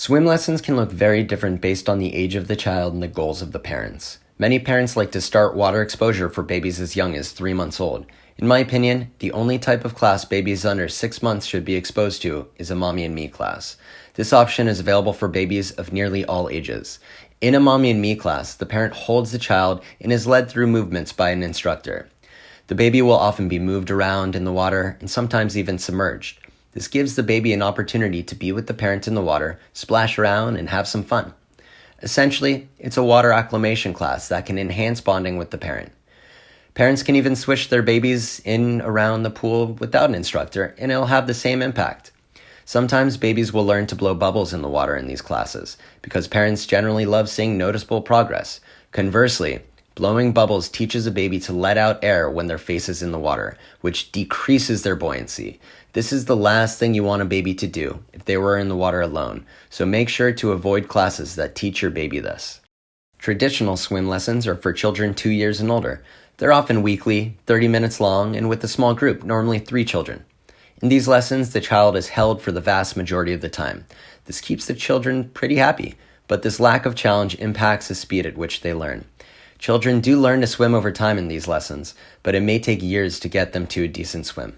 Swim lessons can look very different based on the age of the child and the goals of the parents. Many parents like to start water exposure for babies as young as 3 months old. In my opinion, the only type of class babies under 6 months should be exposed to is a Mommy and Me class. This option is available for babies of nearly all ages. In a Mommy and Me class, the parent holds the child and is led through movements by an instructor. The baby will often be moved around in the water and sometimes even submerged. This gives the baby an opportunity to be with the parent in the water, splash around, and have some fun. Essentially, it's a water acclimation class that can enhance bonding with the parent. Parents can even switch their babies in around the pool without an instructor, and it'll have the same impact. Sometimes babies will learn to blow bubbles in the water in these classes, because parents generally love seeing noticeable progress. Conversely, blowing bubbles teaches a baby to let out air when their face is in the water, which decreases their buoyancy. This is the last thing you want a baby to do if they were in the water alone, so make sure to avoid classes that teach your baby this. Traditional swim lessons are for children 2 years and older. They're often weekly, 30 minutes long, and with a small group, normally 3 children. In these lessons, the child is held for the vast majority of the time. This keeps the children pretty happy, but this lack of challenge impacts the speed at which they learn. Children do learn to swim over time in these lessons, but it may take years to get them to a decent swim.